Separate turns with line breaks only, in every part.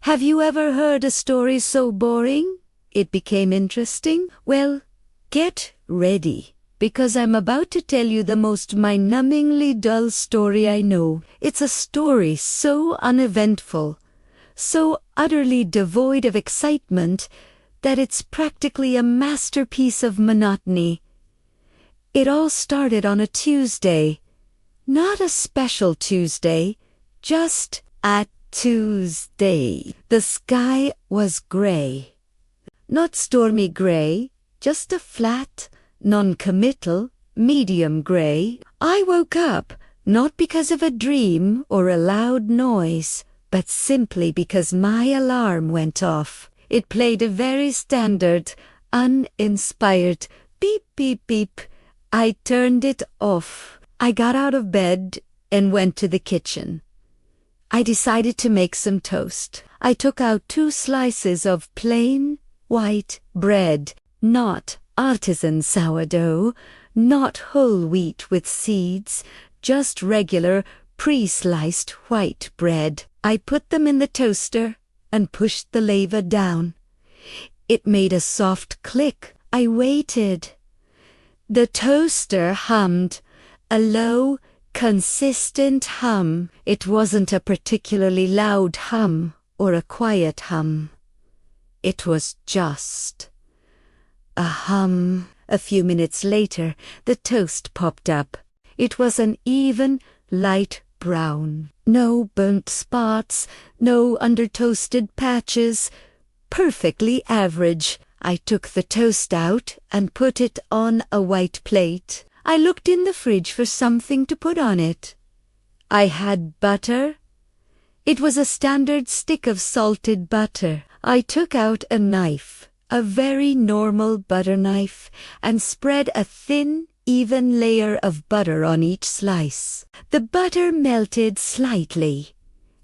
Have you ever heard a story so boring it became interesting? Well, get ready, because I'm about to tell you the most mind-numbingly dull story I know. It's a story so uneventful, so utterly devoid of excitement, that it's practically a masterpiece of monotony. It all started on a Tuesday. Not a special Tuesday, just a Tuesday. The sky was gray. Not stormy gray, just a flat, non-committal, medium gray. I woke up, not because of a dream or a loud noise, but simply because my alarm went off. It played a very standard, uninspired beep beep beep. I turned it off. I got out of bed and went to the kitchen. I decided to make some toast. I took out 2 slices of plain white bread, not artisan sourdough, not whole wheat with seeds, just regular pre-sliced white bread. I put them in the toaster and pushed the lever down. It made a soft click. I waited. The toaster hummed, a low, consistent hum. It wasn't a particularly loud hum or a quiet hum. It was just a hum. A few minutes later, the toast popped up. It was an even, light brown. No burnt spots, no under-toasted patches. Perfectly average. I took the toast out and put it on a white plate. I looked in the fridge for something to put on it. I had butter. It was a standard stick of salted butter. I took out a knife, a very normal butter knife, and spread a thin, even layer of butter on each slice. The butter melted slightly,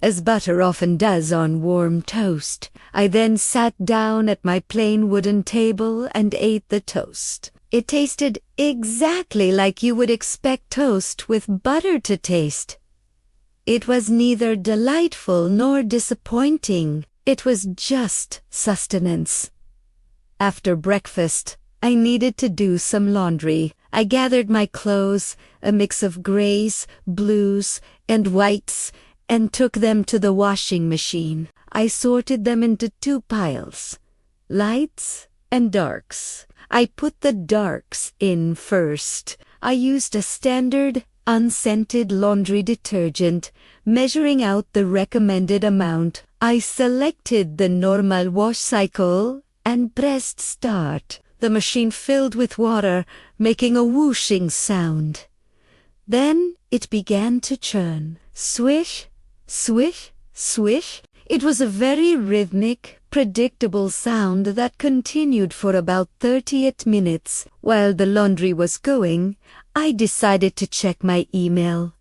as butter often does on warm toast. I then sat down at my plain wooden table and ate the toast. It tasted exactly like you would expect toast with butter to taste. It was neither delightful nor disappointing. It was just sustenance. After breakfast, I needed to do some laundry. I gathered my clothes, a mix of grays, blues, and whites, and took them to the washing machine. I sorted them into 2 piles, lights and darks. I put the darks in first. I used a standard, unscented laundry detergent, measuring out the recommended amount. I selected the normal wash cycle and pressed start. The machine filled with water, making a whooshing sound. Then it began to churn. Swish, swish, swish. It was a very rhythmic, predictable sound that continued for about 38 minutes. While the laundry was going, I decided to check my email.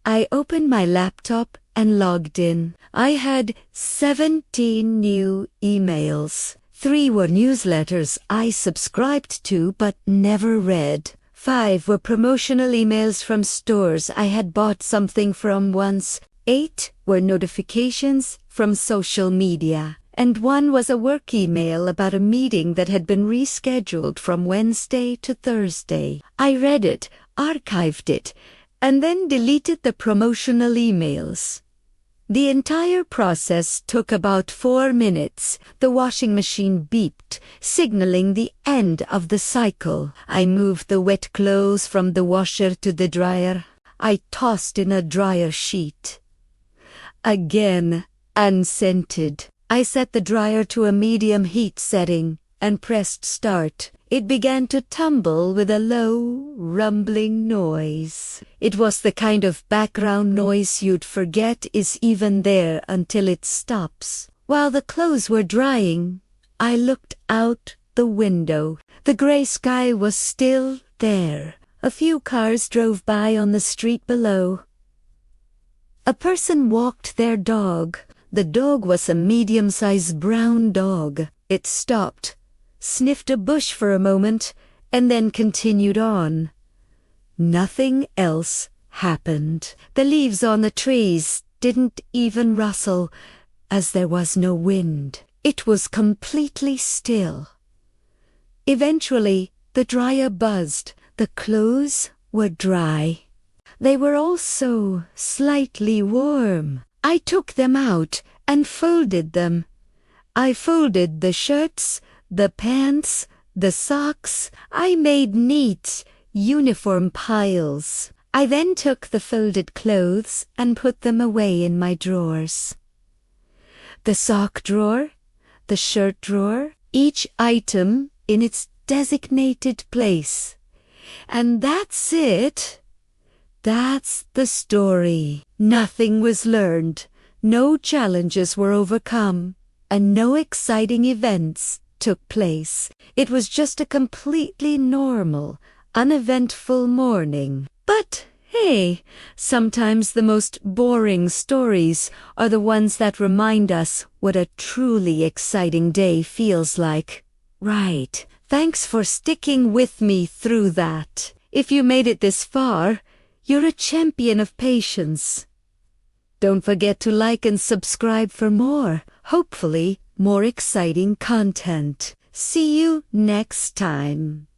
I opened my laptop and logged in. I had 17 new emails. 3 were newsletters I subscribed to but never read. 5 were promotional emails from stores I had bought something from once. 8 were notifications from social media. And 1 was a work email about a meeting that had been rescheduled from Wednesday to Thursday. I read it, archived it, and then deleted the promotional emails. The entire process took about 4 minutes. The washing machine beeped, signaling the end of the cycle. I moved the wet clothes from the washer to the dryer. I tossed in a dryer sheet. Again, unscented. I set the dryer to a medium heat setting and pressed start. It began to tumble with a low, rumbling noise. It was the kind of background noise you'd forget is even there until it stops. While the clothes were drying, I looked out the window. The gray sky was still there. A few cars drove by on the street below. A person walked their dog. The dog was a medium-sized brown dog. It stopped, sniffed a bush for a moment, and then continued on. Nothing else happened. The leaves on the trees didn't even rustle, as there was no wind. It was completely still. Eventually, the dryer buzzed. The clothes were dry. They were also slightly warm. I took them out and folded them. I folded the shirts, the pants, the socks. I made neat, uniform piles. I then took the folded clothes and put them away in my drawers. The sock drawer, the shirt drawer, each item in its designated place. And that's it. That's the story. Nothing was learned, no challenges were overcome, and no exciting events took place. It was just a completely normal, uneventful morning. But hey, sometimes the most boring stories are the ones that remind us what a truly exciting day feels like. Right, thanks for sticking with me through that. If you made it this far, you're a champion of patience. Don't forget to like and subscribe for more, hopefully more exciting content. See you next time.